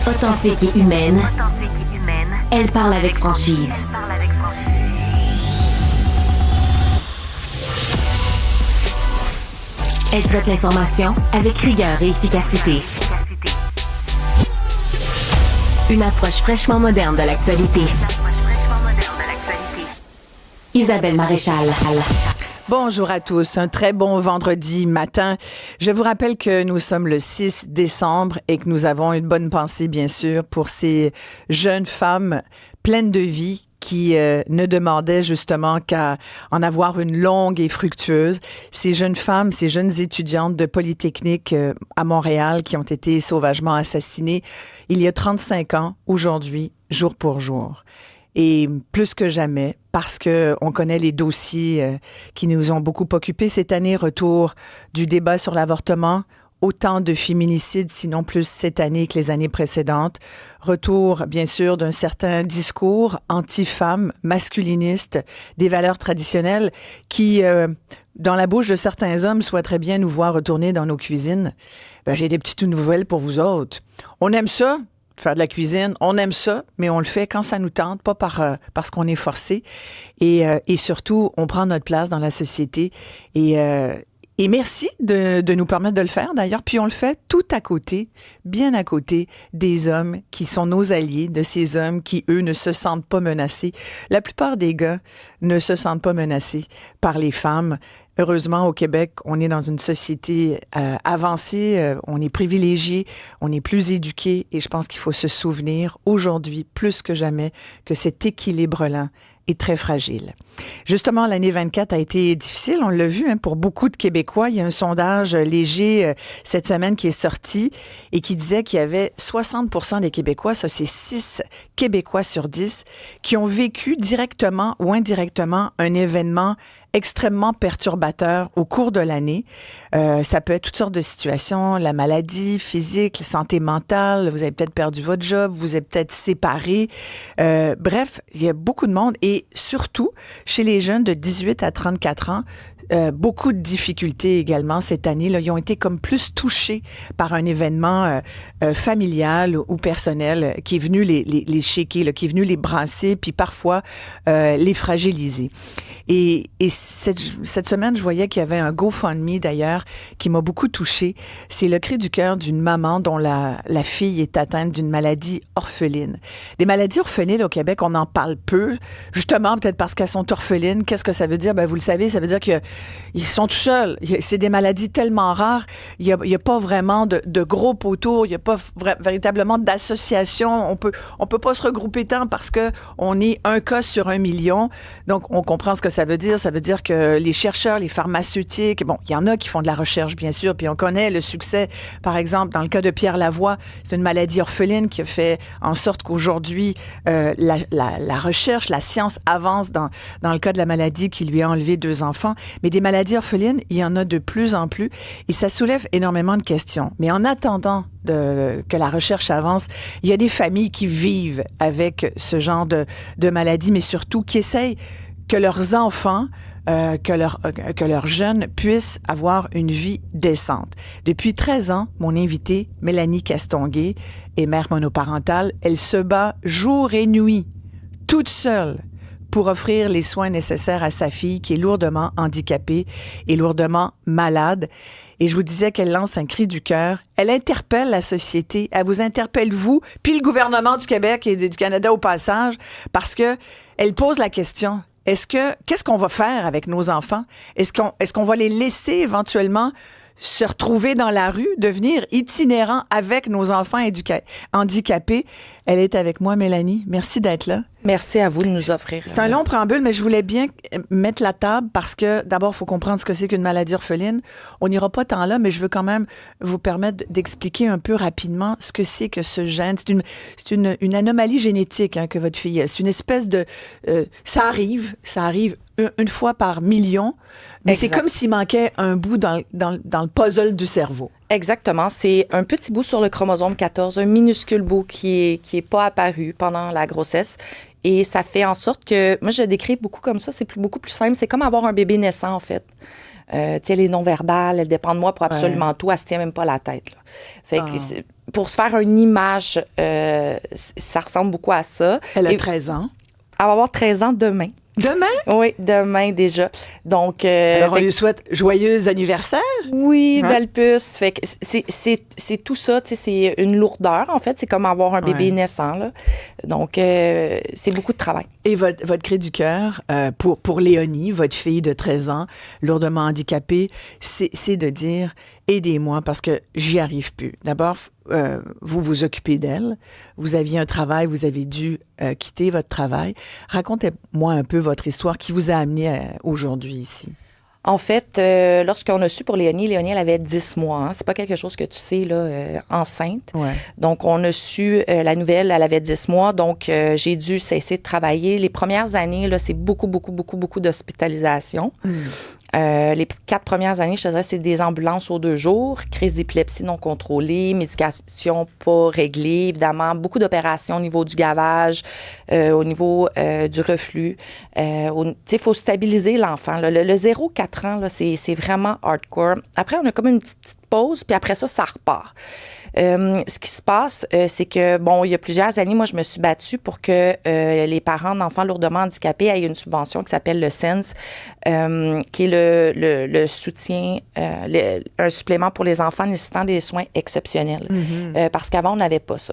Authentique et humaine, elle parle avec franchise. Elle traite l'information avec rigueur et efficacité. Une approche fraîchement moderne de l'actualité. Isabelle Maréchal. Bonjour à tous, un très bon vendredi matin. Je vous rappelle que nous sommes le 6 décembre et que nous avons une bonne pensée, bien sûr, pour ces jeunes femmes pleines de vie qui ne demandaient justement qu'à en avoir une longue et fructueuse. Ces jeunes femmes, ces jeunes étudiantes de Polytechnique à Montréal qui ont été sauvagement assassinées il y a 35 ans, aujourd'hui, jour pour jour. Et plus que jamais, parce que on connaît les dossiers qui nous ont beaucoup occupés cette année, retour du débat sur l'avortement, autant de féminicides, sinon plus cette année que les années précédentes. Retour, bien sûr, d'un certain discours anti-femme, masculiniste, des valeurs traditionnelles qui, dans la bouche de certains hommes, souhaiteraient bien nous voir retourner dans nos cuisines. Ben, j'ai des petites nouvelles pour vous autres. On aime ça, faire de la cuisine, on aime ça, mais on le fait quand ça nous tente, pas parce qu'on est forcé. Et surtout, on prend notre place dans la société. Et merci de nous permettre de le faire, d'ailleurs. Puis on le fait tout à côté, bien à côté des hommes qui sont nos alliés, de ces hommes qui, eux, ne se sentent pas menacés. La plupart des gars ne se sentent pas menacés par les femmes. Heureusement, au Québec, on est dans une société avancée, on est privilégié, on est plus éduqué et je pense qu'il faut se souvenir aujourd'hui, plus que jamais, que cet équilibre-là est très fragile. Justement, l'année 24 a été difficile, on l'a vu, pour beaucoup de Québécois. Il y a un sondage léger cette semaine qui est sorti et qui disait qu'il y avait 60% des Québécois, ça c'est 6 Québécois sur 10, qui ont vécu directement ou indirectement un événement extrêmement perturbateur au cours de l'année. Ça peut être toutes sortes de situations, la maladie physique, la santé mentale, vous avez peut-être perdu votre job, vous êtes peut-être séparés. Bref, il y a beaucoup de monde et surtout, chez les jeunes de 18 à 34 ans, beaucoup de difficultés également cette année. Là, ils ont été comme plus touchés par un événement familial ou personnel qui est venu les shaker, là, qui est venu les brasser, puis parfois les fragiliser. Et cette semaine, je voyais qu'il y avait un GoFundMe d'ailleurs qui m'a beaucoup touchée. C'est le cri du cœur d'une maman dont la fille est atteinte d'une maladie orpheline. Des maladies orphelines au Québec, on en parle peu, justement peut-être parce qu'elles sont orphelines. Qu'est-ce que ça veut dire? Ben, vous le savez, ça veut dire qu'ils sont tout seuls. C'est des maladies tellement rares. Il y a pas vraiment de groupe autour. Il y a pas véritablement d'association. On peut pas se regrouper tant parce que on est un cas sur 1 million. Donc, on comprend ce que ça veut dire. Ça veut dire que les chercheurs, les pharmaceutiques, bon, il y en a qui font de la recherche, bien sûr, puis on connaît le succès, par exemple, dans le cas de Pierre Lavoie, c'est une maladie orpheline qui a fait en sorte qu'aujourd'hui, la recherche, la science avance dans le cas de la maladie qui lui a enlevé 2 enfants. Mais des maladies orphelines, il y en a de plus en plus et ça soulève énormément de questions. Mais en attendant que la recherche avance, il y a des familles qui vivent avec ce genre de maladie, mais surtout qui essayent que leurs enfants, que leurs jeunes puissent avoir une vie décente. Depuis 13 ans, mon invitée, Mélanie Castonguay, est mère monoparentale. Elle se bat jour et nuit, toute seule, pour offrir les soins nécessaires à sa fille qui est lourdement handicapée et lourdement malade. Et je vous disais qu'elle lance un cri du cœur. Elle interpelle la société. Elle vous interpelle, vous, puis le gouvernement du Québec et du Canada au passage, parce que elle pose la question. Qu'est-ce qu'on va faire avec nos enfants? Est-ce qu'on va les laisser éventuellement se retrouver dans la rue, devenir itinérants avec nos enfants handicapés? Elle est avec moi, Mélanie. Merci d'être là. Merci à vous de nous offrir. C'est un long préambule, mais je voulais bien mettre la table parce que, d'abord, il faut comprendre ce que c'est qu'une maladie orpheline. On n'ira pas tant là, mais je veux quand même vous permettre d'expliquer un peu rapidement ce que c'est que ce gène. C'est une anomalie génétique que votre fille a. C'est une espèce de... ça arrive une fois par million, mais exact. C'est comme s'il manquait un bout dans le puzzle du cerveau. Exactement. C'est un petit bout sur le chromosome 14, un minuscule bout qui est pas apparu pendant la grossesse. Et ça fait en sorte que, moi, je décris beaucoup comme ça, c'est beaucoup plus simple. C'est comme avoir un bébé naissant, en fait. Tu sais, elle est non-verbale, elle dépend de moi pour absolument tout, elle se tient même pas la tête. Là. Fait que pour se faire une image, ça ressemble beaucoup à ça. Elle a 13 ans. Elle va avoir 13 ans demain. Demain? Oui, demain déjà. Donc, alors, on lui souhaite joyeux anniversaire. Oui, belle puce. Fait que c'est tout ça, tu sais, c'est une lourdeur, en fait. C'est comme avoir un bébé naissant, là. Donc, c'est beaucoup de travail. Et votre cri du cœur, pour Léonie, votre fille de 13 ans, lourdement handicapée, c'est de dire « Aidez-moi parce que j'y arrive plus ». D'abord, vous vous occupez d'elle. Vous aviez un travail, vous avez dû quitter votre travail. Racontez-moi un peu votre histoire qui vous a amené aujourd'hui ici. En fait, lorsqu'on a su pour Léonie, elle avait 10 mois. Hein. C'est pas quelque chose que tu sais, là, enceinte. Ouais. Donc, on a su la nouvelle, elle avait 10 mois. Donc, j'ai dû cesser de travailler. Les premières années, là, c'est beaucoup d'hospitalisation. Les 4 premières années, je te dirais, c'est des ambulances aux 2 jours, crise d'épilepsie non contrôlée, médication pas réglée, évidemment, beaucoup d'opérations au niveau du gavage, au niveau du reflux. Tu sais, il faut stabiliser l'enfant. Là. Le 0-4 ans, là, c'est vraiment hardcore. Après, on a comme une petite pause, puis après ça repart. Ce qui se passe, c'est que, bon, il y a plusieurs années, moi, je me suis battue pour que les parents d'enfants lourdement handicapés aient une subvention qui s'appelle le SENS, qui est le soutien, un supplément pour les enfants nécessitant des soins exceptionnels. Parce qu'avant, on n'avait pas ça.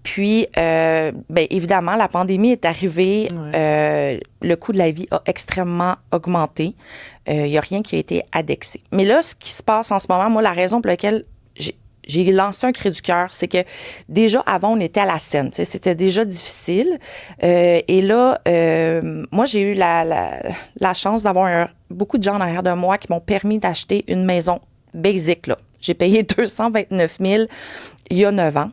Puis, bien, évidemment, la pandémie est arrivée. Le coût de la vie a extrêmement augmenté. Il n'y a rien qui a été indexé. Mais là, ce qui se passe en ce moment, moi, la raison pour laquelle j'ai lancé un cri du cœur, c'est que déjà, avant, on était à la scène. C'était déjà difficile. Et là, moi, j'ai eu la chance d'avoir beaucoup de gens derrière de moi qui m'ont permis d'acheter une maison basic, là. J'ai payé 229 000 il y a 9 ans.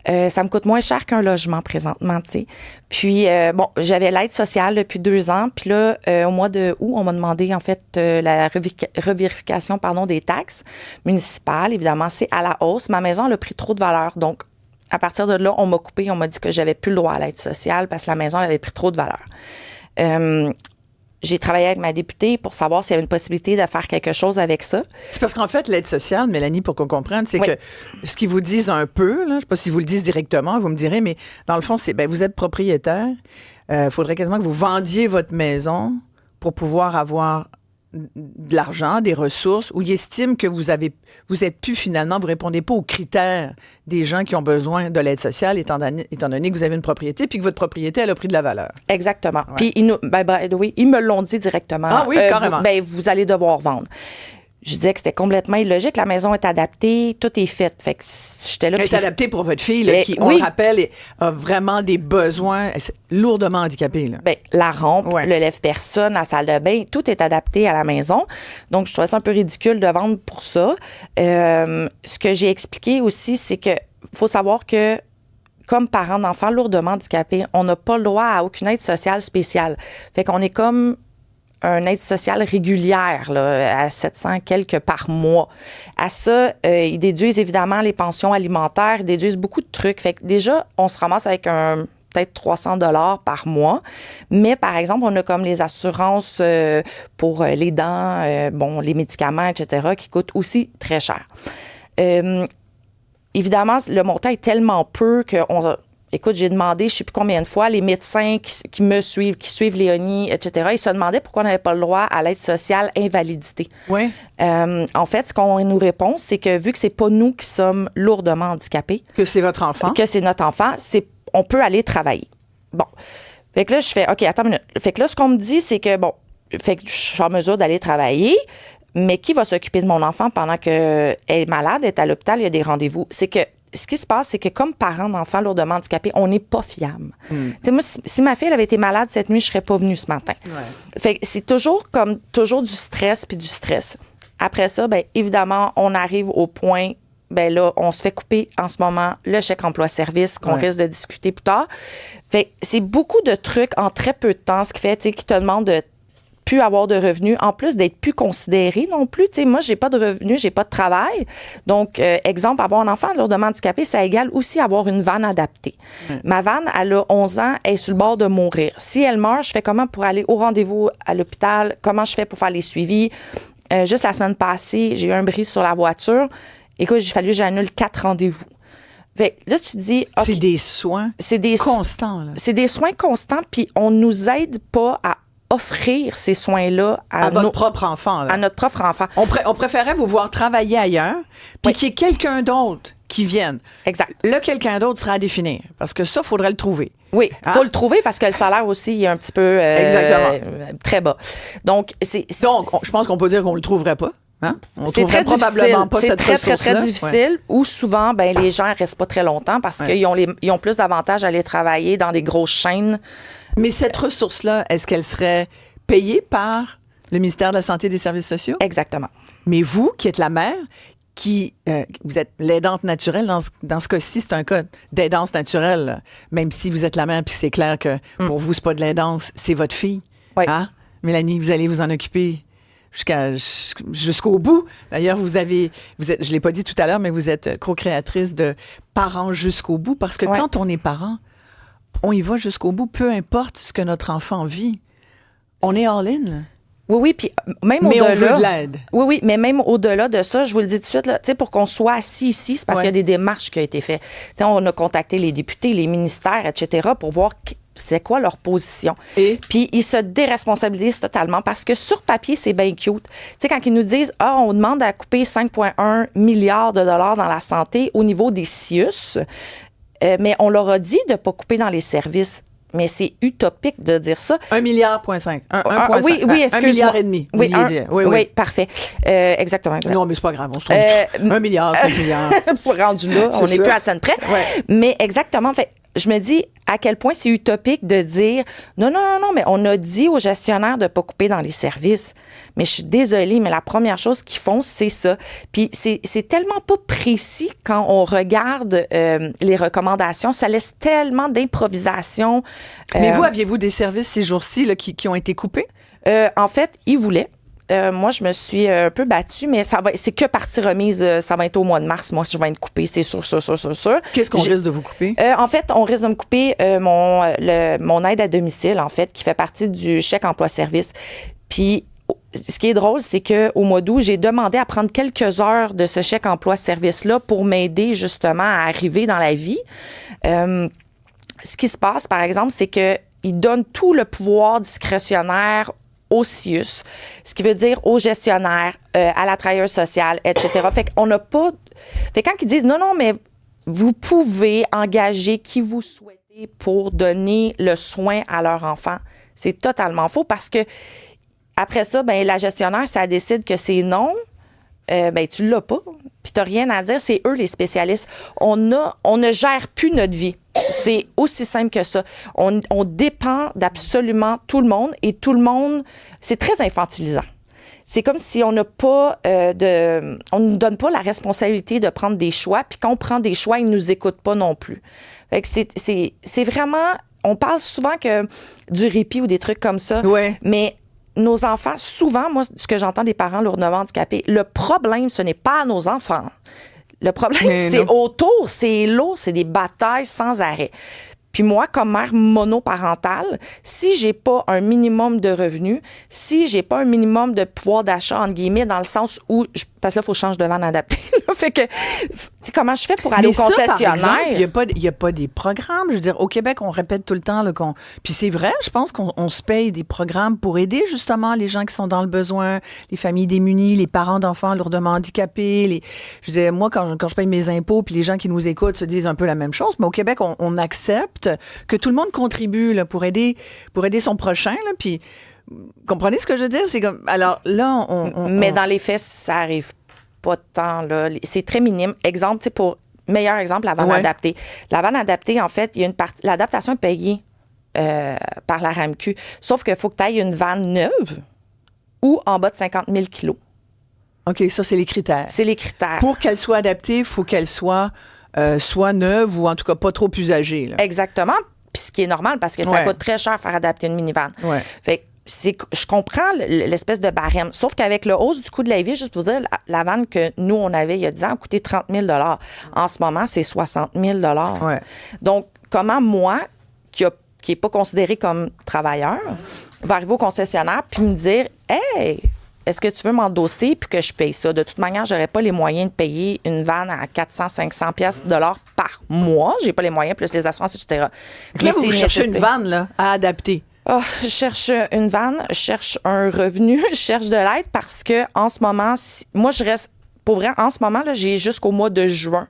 Ça me coûte moins cher qu'un logement présentement, tu sais. Puis, bon, j'avais l'aide sociale depuis 2 ans. Puis là, au mois de août, on m'a demandé, en fait, la revérification, des taxes municipales. Évidemment, c'est à la hausse. Ma maison, elle a pris trop de valeur. Donc, à partir de là, on m'a coupé. On m'a dit que j'avais plus le droit à l'aide sociale parce que la maison, elle avait pris trop de valeur. J'ai travaillé avec ma députée pour savoir s'il y avait une possibilité de faire quelque chose avec ça. C'est parce qu'en fait, l'aide sociale, Mélanie, pour qu'on comprenne, c'est que ce qu'ils vous disent un peu, là, je ne sais pas si vous le disent directement, vous me direz, mais dans le fond, c'est, vous êtes propriétaire, faudrait quasiment que vous vendiez votre maison pour pouvoir avoir de l'argent, des ressources, où ils estiment que vous êtes plus finalement, vous répondez pas aux critères des gens qui ont besoin de l'aide sociale, étant donné que vous avez une propriété, puis que votre propriété, elle a pris de la valeur. Exactement. Ouais. Puis, ils me l'ont dit directement. Ah oui, carrément. Vous allez devoir vendre. Je disais que c'était complètement illogique. La maison est adaptée, tout est fait. Fait que j'étais là. Elle est adaptée pour votre fille, là, qui, on le rappelle, a vraiment des besoins lourdement handicapés. Là. La rampe, le lève-personne, la salle de bain, tout est adapté à la maison. Donc, je trouvais ça un peu ridicule de vendre pour ça. Ce que j'ai expliqué aussi, c'est que faut savoir que comme parents d'enfants lourdement handicapés, on n'a pas le droit à aucune aide sociale spéciale. Fait qu'on est comme une aide sociale régulière, là, à 700 quelques par mois. À ça, ils déduisent évidemment les pensions alimentaires, ils déduisent beaucoup de trucs. Fait que déjà, on se ramasse avec peut-être 300 $ par mois. Mais, par exemple, on a comme les assurances pour les dents, les médicaments, etc., qui coûtent aussi très cher. Évidemment, le montant est tellement peu qu'on... Écoute, j'ai demandé, je ne sais plus combien de fois, les médecins qui me suivent, qui suivent Léonie, etc., ils se demandaient pourquoi on n'avait pas le droit à l'aide sociale invalidité. Oui. En fait, ce qu'on nous répond, c'est que vu que c'est pas nous qui sommes lourdement handicapés... Que c'est votre enfant. Que c'est notre enfant, on peut aller travailler. Bon. Fait que là, je fais, OK, attends une minute. Fait que là, ce qu'on me dit, c'est que, fait que je suis en mesure d'aller travailler, mais qui va s'occuper de mon enfant pendant qu'elle est malade, elle est à l'hôpital, il y a des rendez-vous? C'est que ce qui se passe, c'est que comme parents d'enfants lourdement handicapés, on n'est pas fiable. Tu sais, moi, si ma fille elle avait été malade cette nuit, je serais pas venue ce matin. Ouais. Fait que c'est toujours du stress puis du stress. Après ça, évidemment, on arrive au point, là, on se fait couper en ce moment le chèque emploi-service qu'on risque de discuter plus tard. Fait que c'est beaucoup de trucs en très peu de temps, ce qui fait, tu sais, qui te demande de plus avoir de revenus, en plus d'être plus considéré non plus. Tu sais, moi, j'ai pas de revenus, j'ai pas de travail. Donc, exemple, avoir un enfant lourdement handicapé, ça égale aussi avoir une vanne adaptée. Ma vanne, elle a 11 ans, elle est sur le bord de mourir. Si elle meurt, je fais comment pour aller au rendez-vous à l'hôpital? Comment je fais pour faire les suivis? Juste la semaine passée, j'ai eu un bris sur la voiture. Écoute, il fallu que j'annule 4 rendez-vous. Fait que là, tu te dis... OK, C'est des soins constants. Là. c'est des soins constants, puis on nous aide pas à offrir ces soins-là À votre propre enfant. Là. à notre propre enfant. On préférait vous voir travailler ailleurs, puis qu'il y ait quelqu'un d'autre qui vienne. Exact. Là, quelqu'un d'autre sera à définir, parce que ça, il faudrait le trouver. Oui, il Hein? faut le trouver parce que le salaire aussi est un petit peu Exactement. très bas. Donc, Je pense qu'on peut dire qu'on ne le trouverait pas. Hein? On c'est trouverait très difficile. probablement pas C'est cette très, très, ressource-là. très difficile. Ou souvent, ben, les gens ne restent pas très longtemps parce qu'ils ont, ils ont plus d'avantages à aller travailler dans des grosses chaînes. Mais cette ressource-là, est-ce qu'elle serait payée par le ministère de la Santé et des Services sociaux? Exactement. Mais vous, qui êtes la mère, vous êtes l'aidante naturelle, dans ce cas-ci, c'est un cas d'aidance naturelle, là. Même si vous êtes la mère, puis c'est clair que pour vous, c'est pas de l'aidance, c'est votre fille. Oui. Hein? Mélanie, vous allez vous en occuper jusqu'au bout. D'ailleurs, je l'ai pas dit tout à l'heure, mais vous êtes co-créatrice de Parents jusqu'au bout, parce que quand on est parent, on y va jusqu'au bout, peu importe ce que notre enfant vit. On est all-in, là. Oui, oui, puis même Mais au-delà... on veut de l'aide. Oui, oui, mais même au-delà de ça, je vous le dis tout de suite, là, pour qu'on soit assis ici, c'est parce qu'il y a des démarches qui ont été faites. T'sais, on a contacté les députés, les ministères, etc., pour voir c'est quoi leur position. Et? Puis ils se déresponsabilisent totalement parce que sur papier, c'est bien cute. T'sais, quand ils nous disent « Ah, on demande à couper 5,1 milliards de dollars dans la santé au niveau des CIUS mais on leur a dit de ne pas couper dans les services. » Mais c'est utopique de dire ça. 1,5 milliard. 1,5. Oui, excuse-moi. 1,5 milliard. Oui, parfait. Exactement. Non, mais c'est pas grave, on se trompe. 1 milliard, 5 milliards. Rendu là, on n'est plus à scène près. Ouais. Mais exactement. Fait, je me dis à quel point c'est utopique de dire non, mais on a dit aux gestionnaires de ne pas couper dans les services. Mais je suis désolée, mais la première chose qu'ils font, c'est ça. Puis c'est tellement pas précis quand on regarde les recommandations. Ça laisse tellement d'improvisation. Mais vous, aviez-vous des services ces jours-ci là, qui ont été coupés? En fait, ils voulaient. Moi, je me suis un peu battue, mais c'est que partie remise. Ça va être au mois de mars. Moi, je vais être coupée, c'est sûr. Qu'est-ce qu'on risque de vous couper? En fait, on risque de me couper mon aide à domicile, en fait, qui fait partie du chèque emploi-service. Puis, ce qui est drôle, c'est qu'au mois d'août, j'ai demandé à prendre quelques heures de ce chèque emploi-service-là pour m'aider justement à arriver dans la vie. Ce qui se passe, par exemple, c'est qu'ils donnent tout le pouvoir discrétionnaire au CIUS, ce qui veut dire aux gestionnaires, à la travailleuse sociale, etc. Fait qu'on n'a pas... Fait quand ils disent non, mais vous pouvez engager qui vous souhaitez pour donner le soin à leur enfant, c'est totalement faux parce que après ça, ben la gestionnaire, si elle décide que c'est non, ben tu l'as pas, puis t'as rien à dire, c'est eux les spécialistes. On ne gère plus notre vie. C'est aussi simple que ça. On dépend d'absolument tout le monde et tout le monde, c'est très infantilisant. C'est comme si on n'a pas on ne nous donne pas la responsabilité de prendre des choix, puis quand on prend des choix, ils ne nous écoutent pas non plus. Fait que c'est vraiment, on parle souvent que du répit ou des trucs comme ça, mais nos enfants, souvent, moi, ce que j'entends des parents lourdement handicapés, le problème, ce n'est pas nos enfants. Le problème, c'est autour, c'est lourd, c'est des batailles sans arrêt. Puis moi, comme mère monoparentale, si j'ai pas un minimum de revenus, si j'ai pas un minimum de pouvoir d'achat, entre guillemets, dans le sens où... parce que là, il faut changer de vanne adaptée. Fait que, comment je fais pour aller au concessionnaire? Il n'y a pas des programmes. Je veux dire, au Québec, on répète tout le temps qu'on... Puis c'est vrai, je pense qu'on se paye des programmes pour aider justement les gens qui sont dans le besoin, les familles démunies, les parents d'enfants lourdement handicapés. Je veux dire, moi, quand je paye mes impôts, puis les gens qui nous écoutent se disent un peu la même chose, mais au Québec, on accepte que tout le monde contribue là, pour aider son prochain. Là, puis, comprenez ce que je veux dire? C'est comme, alors là, Mais dans les faits, ça arrive pas tant. Là. C'est très minime. Exemple, meilleur exemple, la vanne adaptée. La vanne adaptée, en fait, il y a une partie. L'adaptation est payée par la RAMQ. Sauf qu'il faut que tu ailles une vanne neuve ou en bas de 50 000 kilos. OK, ça, c'est les critères. C'est les critères. Pour qu'elle soit adaptée, il faut qu'elle soit neuve ou en tout cas pas trop usagée. Là. Exactement. Puis ce qui est normal parce que ça coûte très cher faire adapter une minivan. Fait que je comprends l'espèce de barème. Sauf qu'avavec le hausse du coût de la vie, juste pour dire, la vanne que nous, on avait il y a 10 ans a coûté 30 000 $. En ce moment, c'est 60 000 $. Donc, comment moi, qui n'est pas considéré comme travailleur, va arriver au concessionnaire puis me dire « Hey, est-ce que tu veux m'endosser puis que je paye ça? De toute manière, j'aurais pas les moyens de payer une vanne à 400-500 pièces $ par mois. J'ai pas les moyens, plus les assurances, etc. Là, vous cherchez une vanne là, à adapter. Oh, je cherche une vanne, je cherche un revenu, je cherche de l'aide parce que en ce moment, moi, je reste... Pour vrai, en ce moment, là, j'ai jusqu'au mois de juin.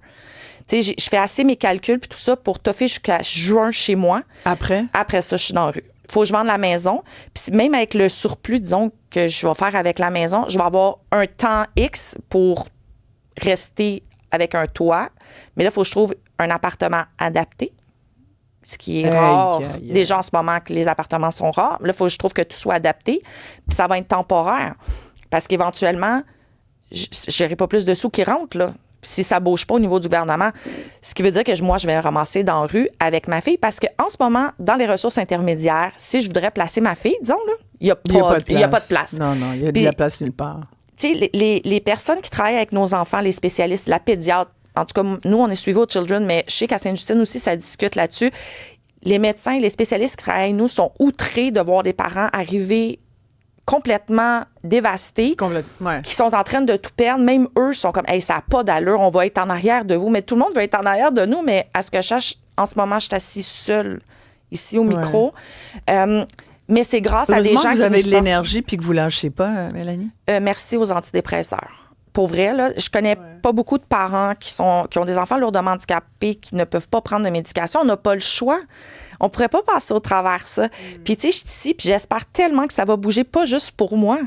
Tu sais, je fais assez mes calculs puis tout ça pour toffer jusqu'à juin chez moi. Après ça, je suis dans la rue. Faut que je vende la maison. Puis même avec le surplus, disons, que je vais faire avec la maison, je vais avoir un temps X pour rester avec un toit. Mais là, il faut que je trouve un appartement adapté. Ce qui est rare. Déjà en ce moment que les appartements sont rares. Là, il faut que je trouve que tout soit adapté. Puis ça va être temporaire. Parce qu'éventuellement, je n'aurai pas plus de sous qui rentrent, là. Si ça ne bouge pas au niveau du gouvernement. Ce qui veut dire que moi, je vais me ramasser dans la rue avec ma fille. Parce qu'en ce moment, dans les ressources intermédiaires, si je voudrais placer ma fille, disons, là, il n'y a pas de place. Non, il y a de la place nulle part. Tu sais, les personnes qui travaillent avec nos enfants, les spécialistes, la pédiatre, en tout cas, nous, on est suivis au Children, mais je sais qu'à Sainte-Justine aussi, ça discute là-dessus. Les médecins, les spécialistes qui travaillent avec nous sont outrés de voir des parents arriver complètement dévastés, qui sont en train de tout perdre. Même eux sont comme, hey, ça n'a pas d'allure, on va être en arrière de vous. Mais tout le monde va être en arrière de nous, mais à ce que je sache, en ce moment, je suis assise seule ici au micro. Mais c'est grâce à des gens qui... vous avez de l'énergie puis que vous ne lâchez pas, Mélanie? Merci aux antidépresseurs. Pour vrai, là, je connais pas beaucoup de parents qui ont des enfants lourdement handicapés qui ne peuvent pas prendre de médication. On n'a pas le choix. On pourrait pas passer au travers ça. Puis, tu sais, je suis ici, puis j'espère tellement que ça va bouger, pas juste pour moi,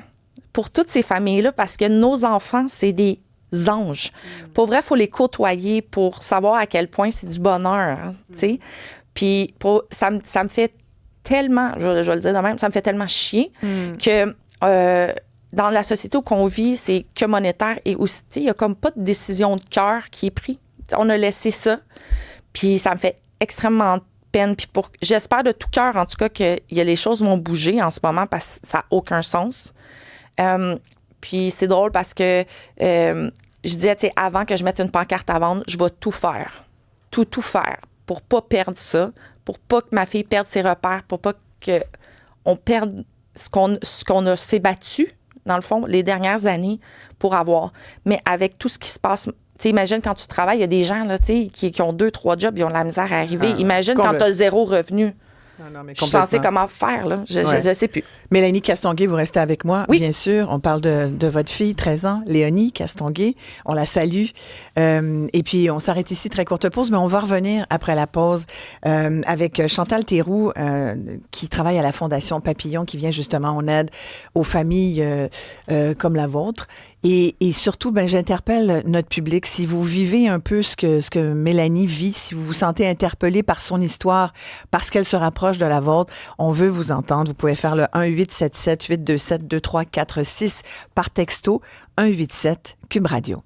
pour toutes ces familles-là, parce que nos enfants, c'est des anges. Pour vrai, il faut les côtoyer pour savoir à quel point c'est du bonheur, hein, tu sais. Puis, ça me fait tellement, je vais le dire de même, ça me fait tellement chier que... dans la société où on vit, c'est que monétaire et aussi, il n'y a comme pas de décision de cœur qui est prise. On a laissé ça, puis ça me fait extrêmement peine. Puis j'espère de tout cœur, en tout cas, que les choses vont bouger en ce moment parce que ça n'a aucun sens. Puis c'est drôle parce que je disais, tu sais, avant que je mette une pancarte à vendre, je vais tout faire. Tout faire pour pas perdre ça, pour pas que ma fille perde ses repères, pour pas qu'on perde ce qu'on s'est battu, dans le fond, les dernières années pour avoir. Mais avec tout ce qui se passe, tu sais, imagine quand tu travailles, il y a des gens là, tu sais, qui ont 2-3 jobs, ils ont de la misère à arriver. Imagine quand tu as 0 revenu. Non, mais je suis censée comment faire, là. Je sais plus. Mélanie Castonguay, vous restez avec moi, oui. Bien sûr. On parle de votre fille, 13 ans, Léonie Castonguay. On la salue. Et puis, on s'arrête ici, très courte pause, mais on va revenir après la pause avec Chantal Théroux, qui travaille à la Fondation Papillon, qui vient justement en aide aux familles comme la vôtre. Et surtout, j'interpelle notre public. Si vous vivez un peu ce que Mélanie vit, si vous vous sentez interpellé par son histoire, parce qu'elle se rapproche de la vôtre, on veut vous entendre. Vous pouvez faire le 1-877-827-2346 par texto 187 Cube Radio.